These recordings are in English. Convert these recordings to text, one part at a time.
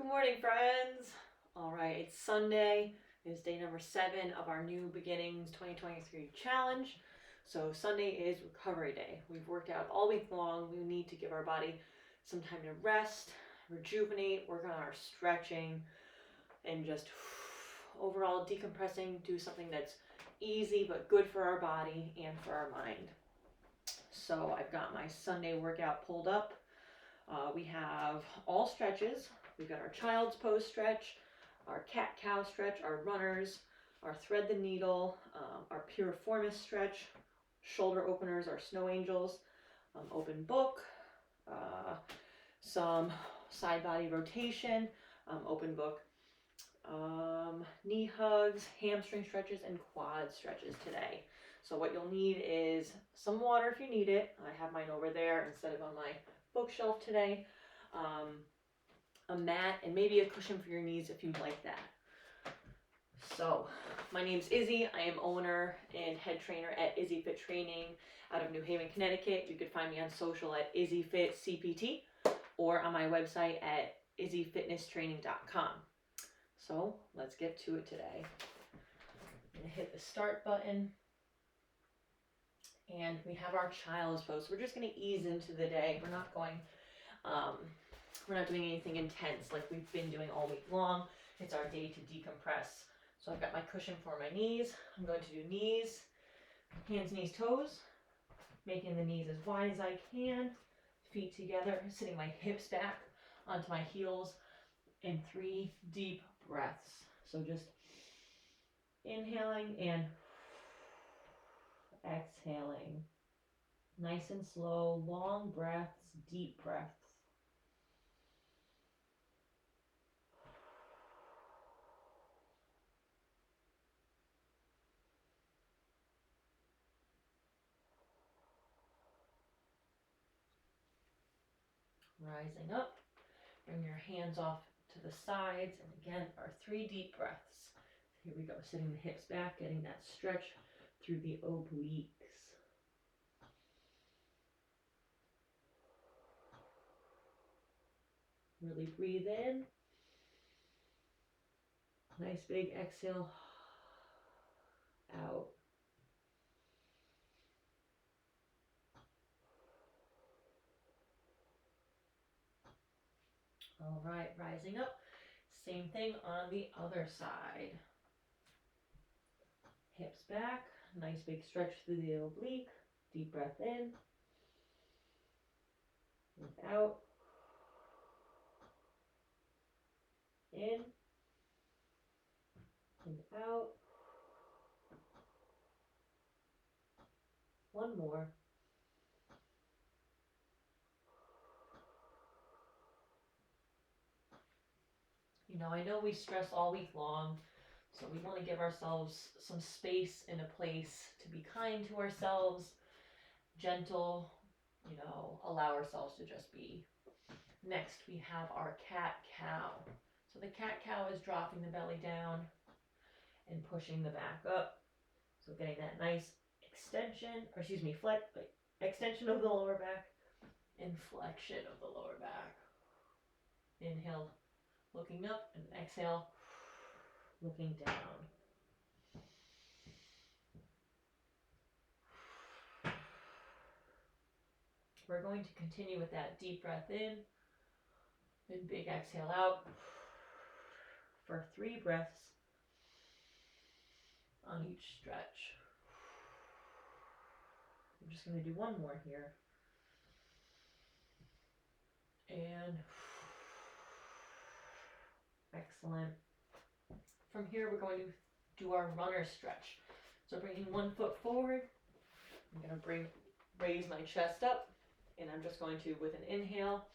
Good morning, friends. All right, it's Sunday. It's day number 7 of our New Beginnings 2023 challenge. So Sunday is recovery day. We've worked out all week long. We need to give our body some time to rest, rejuvenate, work on our stretching, and just overall decompressing, do something that's easy but good for our body and for our mind. So I've got my Sunday workout pulled up. We have all stretches. We've got our child's pose stretch, our cat-cow stretch, our runners, our thread the needle, our piriformis stretch, shoulder openers, our snow angels, open book, some side body rotation, open book, knee hugs, hamstring stretches, and quad stretches today. So what you'll need is some water if you need it. I have mine over there instead of on my bookshelf today. A mat, and maybe a cushion for your knees if you'd like that. So, my name's Izzy. I am owner and head trainer at Izzy Fit Training out of New Haven, Connecticut. You can find me on social at izzyfitcpt or on my website at izzyfitnesstraining.com. So, let's get to it today. I'm going to hit the start button. And we have our child's pose. So we're just going to ease into the day. We're not doing anything intense like we've been doing all week long. It's our day to decompress. So I've got my cushion for my knees. I'm going to do knees, hands, knees, toes, making the knees as wide as I can, feet together, sitting my hips back onto my heels, and 3 deep breaths. So just inhaling and exhaling. Nice and slow, long breaths, deep breaths. Rising up, bring your hands off to the sides, and again, our 3 deep breaths. Here we go, sitting the hips back, getting that stretch through the obliques. Really breathe in. Nice big exhale out. All right, rising up. Same thing on the other side. Hips back, nice big stretch through the oblique. Deep breath in and out. In and out. One more. You know, I know we stress all week long, so we want to give ourselves some space and a place to be kind to ourselves, gentle, allow ourselves to just be. Next, we have our cat-cow. So the cat-cow is dropping the belly down and pushing the back up. So getting that nice extension of the lower back and flexion of the lower back. Inhale, looking up, and exhale, looking down. We're going to continue with that deep breath in and big exhale out for 3 breaths on each stretch. I'm just going to do one more here. And excellent. From here, we're going to do our runner stretch. So bringing one foot forward, I'm going to raise my chest up, and I'm just going to, with an inhale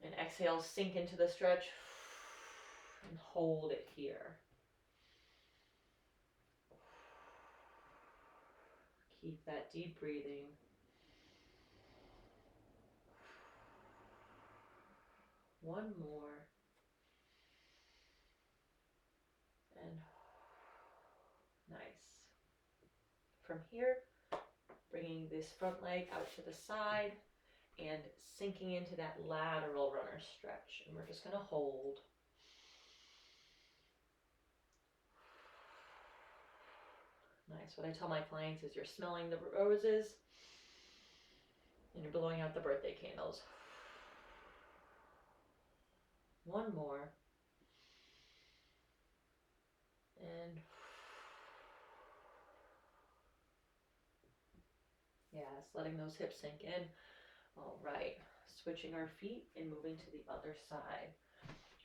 and exhale, sink into the stretch and hold it here. Keep that deep breathing. One more. And nice. From here, bringing this front leg out to the side and sinking into that lateral runner stretch. And we're just going to hold. Nice. What I tell my clients is you're smelling the roses and you're blowing out the birthday candles. One more. And yes, letting those hips sink in. All right. Switching our feet and moving to the other side.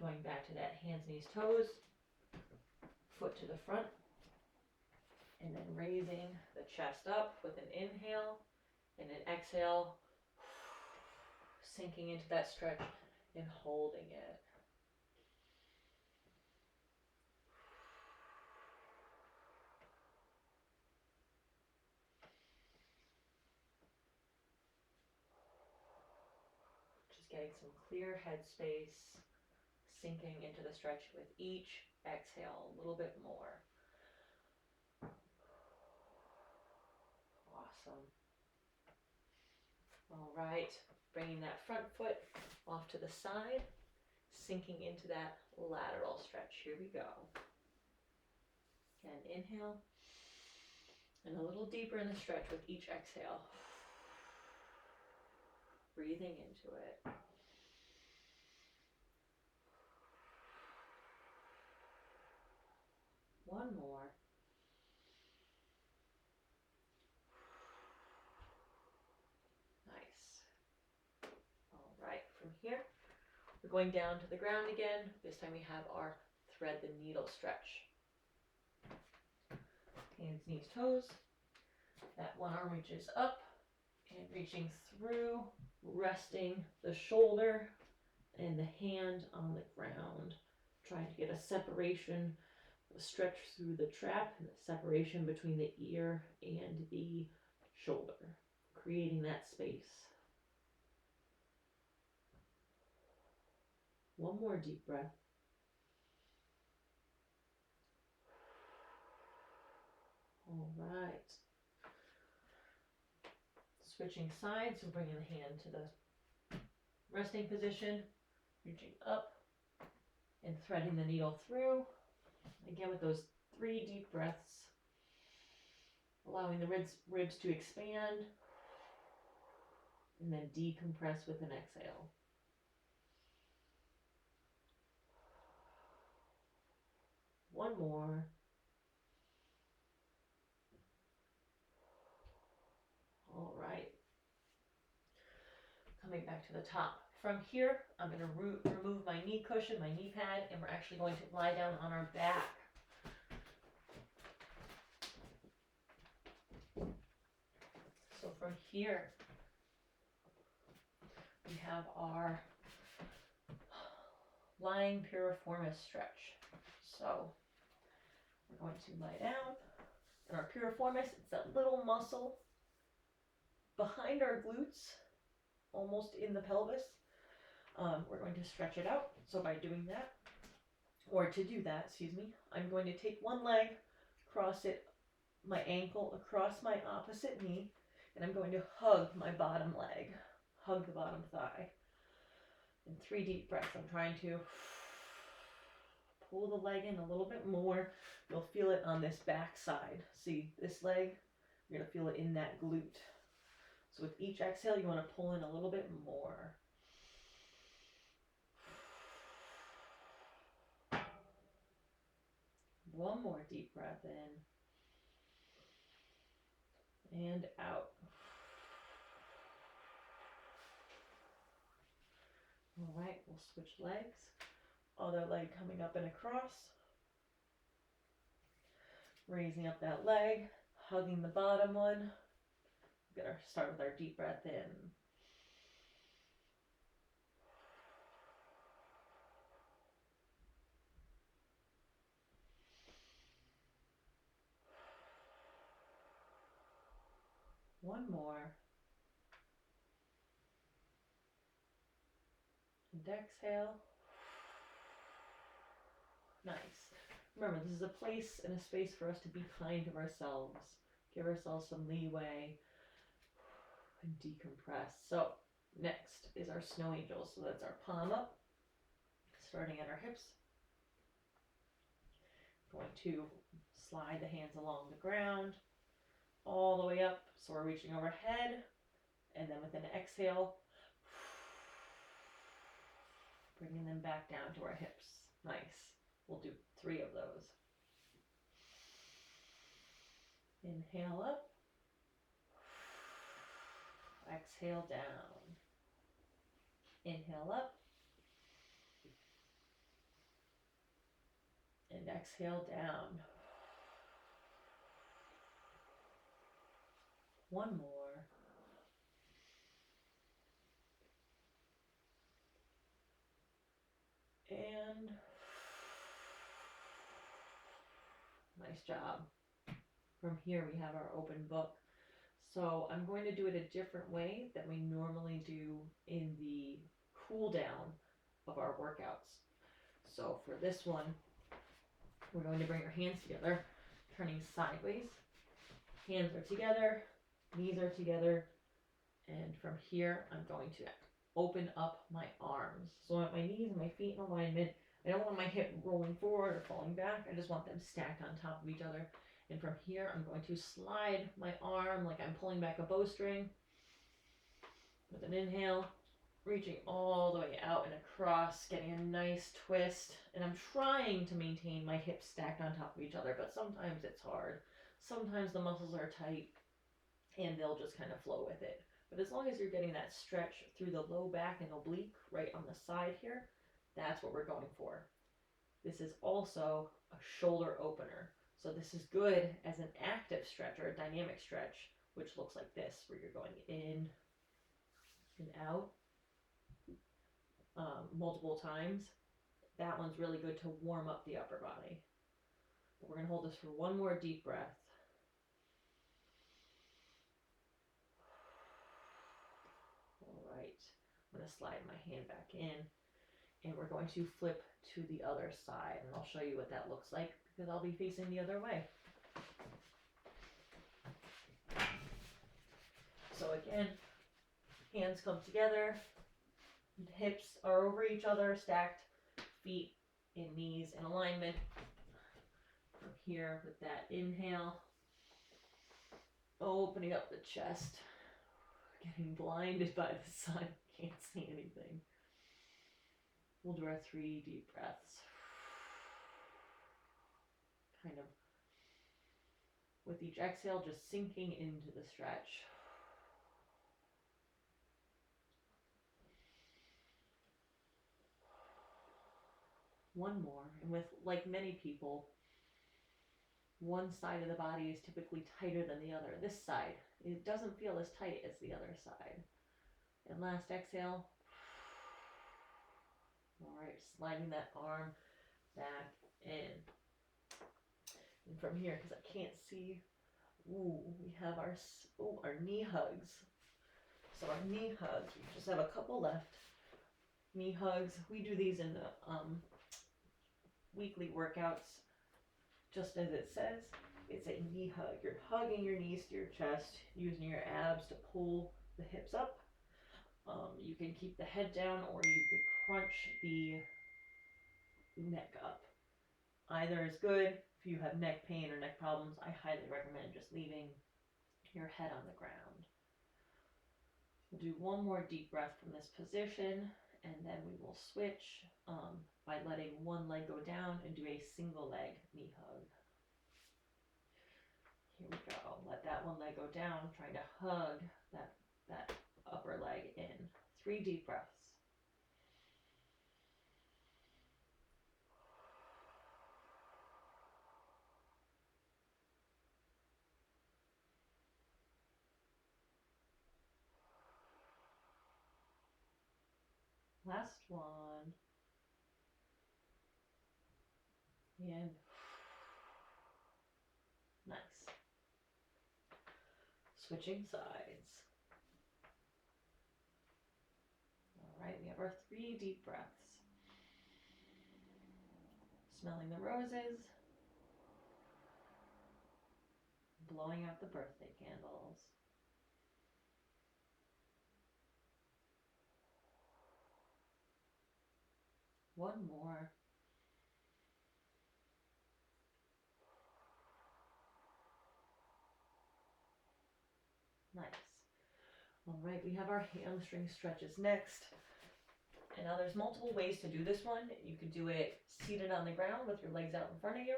Going back to that hands, knees, toes. Foot to the front. And then raising the chest up with an inhale and an exhale. Sinking into that stretch and holding it. Just getting some clear head space, sinking into the stretch with each exhale a little bit more. Awesome. All right, bringing that front foot off to the side, sinking into that lateral stretch. Here we go. Again, inhale, and a little deeper in the stretch with each exhale. Breathing into it. One more. Nice. All right, from here, we're going down to the ground again. This time we have our thread the needle stretch. Hands, knees, toes. That one arm reaches up and reaching through, resting the shoulder and the hand on the ground. Trying to get a separation, a stretch through the trap, and the separation between the ear and the shoulder, creating that space. One more deep breath. All right. Switching sides, so bringing the hand to the resting position, reaching up and threading the needle through. Again with those 3 deep breaths, allowing the ribs to expand and then decompress with an exhale. One more. All right. Coming back to the top. From here, I'm going to remove my knee cushion, my knee pad, and we're actually going to lie down on our back. So from here, we have our lying piriformis stretch. So we're going to lie down. And our piriformis, it's that little muscle behind our glutes, almost in the pelvis. We're going to stretch it out. So by doing that, or to do that, I'm going to take one leg, cross it, my ankle across my opposite knee, and I'm going to hug my bottom leg, hug the bottom thigh. And 3 deep breaths. I'm trying to pull the leg in a little bit more. You'll feel it on this back side. See, this leg, you're going to feel it in that glute. So with each exhale, you want to pull in a little bit more. One more deep breath in and out. All right, we'll switch legs. Other leg coming up and across. Raising up that leg, hugging the bottom one. We're going to start with our deep breath in. One more. And exhale. Nice. Remember, this is a place and a space for us to be kind to ourselves. Give ourselves some leeway and decompress. So Next is our snow angels. So that's our palm up, starting at our hips. Going to slide the hands along the ground, all the way up. So we're reaching overhead, and then with an exhale, bringing them back down to our hips. Nice. We'll do 3 of those. Inhale up. Exhale down. Inhale up. And exhale down. One more. And nice job. From here we have our open book. So I'm going to do it a different way than we normally do in the cool down of our workouts. So for this one, we're going to bring our hands together, turning sideways. Hands are together, knees are together, and from here I'm going to open up my arms. So I want my knees and my feet in alignment. I don't want my hip rolling forward or falling back. I just want them stacked on top of each other. And from here, I'm going to slide my arm like I'm pulling back a bowstring with an inhale, reaching all the way out and across, getting a nice twist. And I'm trying to maintain my hips stacked on top of each other, but sometimes it's hard. Sometimes the muscles are tight and they'll just kind of flow with it. But as long as you're getting that stretch through the low back and oblique right on the side here, that's what we're going for. This is also a shoulder opener. So this is good as an active stretch or a dynamic stretch, which looks like this, where you're going in and out multiple times. That one's really good to warm up the upper body. But we're going to hold this for one more deep breath. All right, I'm going to slide my hand back in, and we're going to flip to the other side, and I'll show you what that looks like because I'll be facing the other way. So again, hands come together, hips are over each other, stacked, feet and knees in alignment. From here with that inhale, opening up the chest, getting blinded by the sun, can't see anything. We'll do our 3 deep breaths. Kind of with each exhale, just sinking into the stretch. One more, and with like many people, one side of the body is typically tighter than the other. This side, it doesn't feel as tight as the other side. And last exhale. All right, sliding that arm back in. And from here, because I can't see, we have our knee hugs. So our knee hugs, we just have a couple left. Knee hugs, we do these in the weekly workouts, just as it says. It's a knee hug. You're hugging your knees to your chest, using your abs to pull the hips up. You can keep the head down, or you could crunch the neck up. Either is good. If you have neck pain or neck problems, I highly recommend just leaving your head on the ground. We'll do one more deep breath from this position, and then we will switch by letting one leg go down and do a single leg knee hug. Here we go. Let that one leg go down, trying to hug that upper leg in. 3 deep breaths. Last one. And nice. Switching sides. All right, we have our 3 deep breaths. Smelling the roses. Blowing out the birthday candles. One more. Nice. All right, we have our hamstring stretches next. And now there's multiple ways to do this one. You could do it seated on the ground with your legs out in front of you,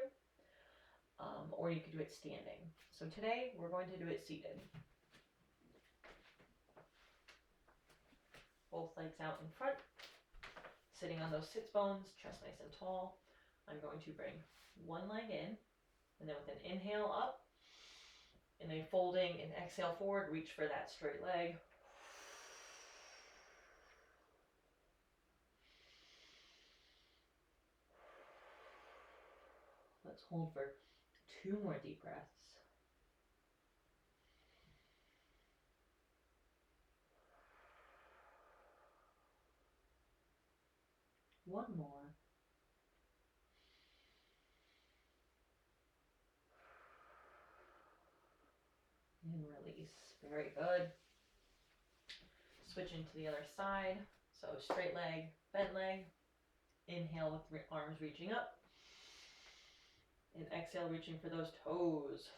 or you could do it standing. So today we're going to do it seated. Both legs out in front, sitting on those sits bones, chest nice and tall. I'm going to bring one leg in, and then with an inhale up, and a folding and exhale forward, reach for that straight leg. Let's hold for 2 more deep breaths. One more. And release. Very good. Switching to the other side. So straight leg, bent leg. Inhale with arms reaching up. And exhale, reaching for those toes.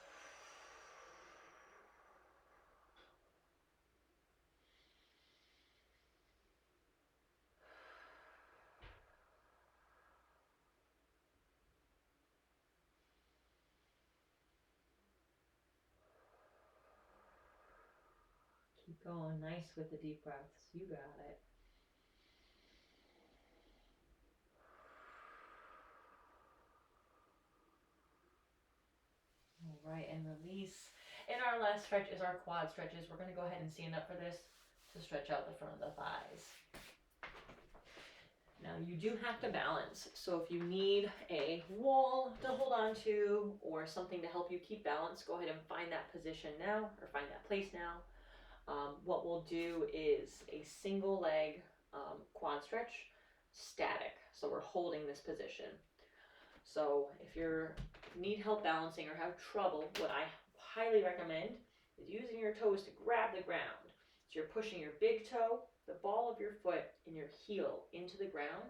Keep going. Nice with the deep breaths. You got it. All right, and release. And our last stretch is our quad stretches. We're going to go ahead and stand up for this to stretch out the front of the thighs. Now you do have to balance. So if you need a wall to hold on to or something to help you keep balance, go ahead and find that position now or find that place now. What we'll do is a single leg quad stretch, static. So we're holding this position. So if you need help balancing or have trouble, what I highly recommend is using your toes to grab the ground. So you're pushing your big toe, the ball of your foot, and your heel into the ground.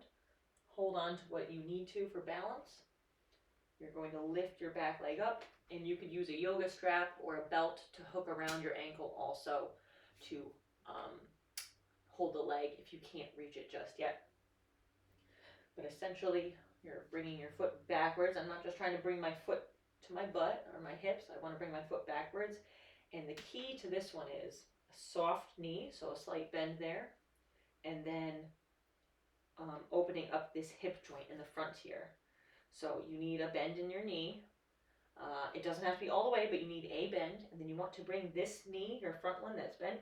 Hold on to what you need to for balance. You're going to lift your back leg up, and you could use a yoga strap or a belt to hook around your ankle also to hold the leg if you can't reach it just yet. But essentially, you're bringing your foot backwards. I'm not just trying to bring my foot to my butt or my hips. I want to bring my foot backwards. And the key to this one is a soft knee, so a slight bend there, and then opening up this hip joint in the front here. So you need a bend in your knee. It doesn't have to be all the way, but you need a bend, and then you want to bring this knee, your front one that's bent,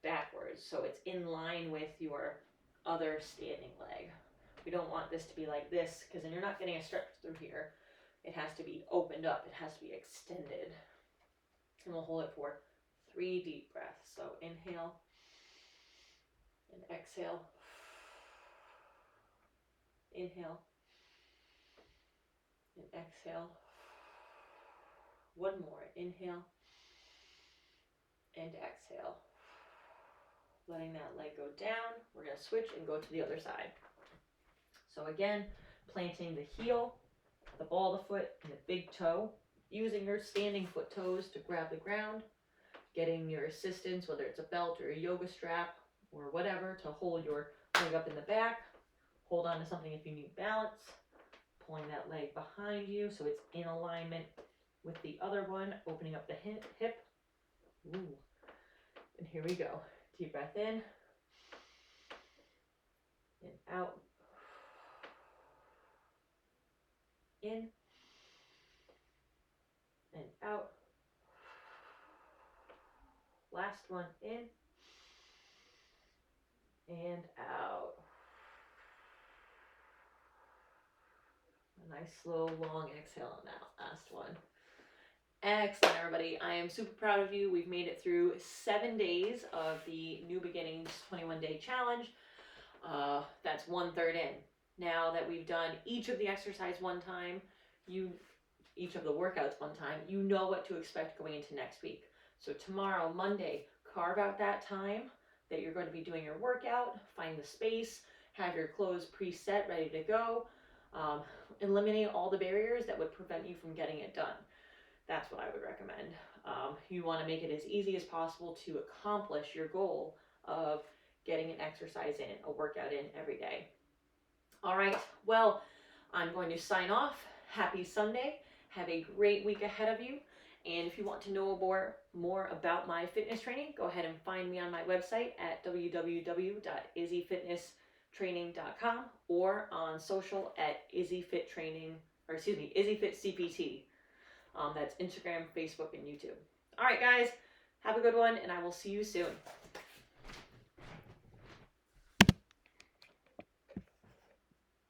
backwards, so it's in line with your other standing leg. We don't want this to be like this, because then you're not getting a stretch through here. It has to be opened up. It has to be extended. And we'll hold it for 3 deep breaths. So inhale and exhale. Inhale and exhale. One more. Inhale and exhale. Letting that leg go down. We're going to switch and go to the other side. So again, planting the heel, the ball of the foot, and the big toe. Using your standing foot toes to grab the ground. Getting your assistance, whether it's a belt or a yoga strap or whatever, to hold your leg up in the back. Hold on to something if you need balance. Pulling that leg behind you so it's in alignment with the other one. Opening up the hip. Ooh. And here we go. Deep breath in. And out. In. And out. Last one, in. And out. A nice, slow, long exhale on that last one. Excellent, everybody. I am super proud of you. We've made it through 7 days of the New Beginnings 21-day challenge. That's 1/3 in. Now that we've done each of the exercise one time, each of the workouts one time, you know what to expect going into next week. So tomorrow, Monday, carve out that time that you're going to be doing your workout, find the space, have your clothes preset, ready to go. Eliminate all the barriers that would prevent you from getting it done. That's what I would recommend. You want to make it as easy as possible to accomplish your goal of getting an exercise in, a workout in every day. All right, well, I'm going to sign off. Happy Sunday. Have a great week ahead of you. And if you want to know more about my fitness training, go ahead and find me on my website at www.izzyfitnesstraining.com or on social at izzyfitCPT. That's Instagram, Facebook, and YouTube. All right, guys, have a good one, and I will see you soon.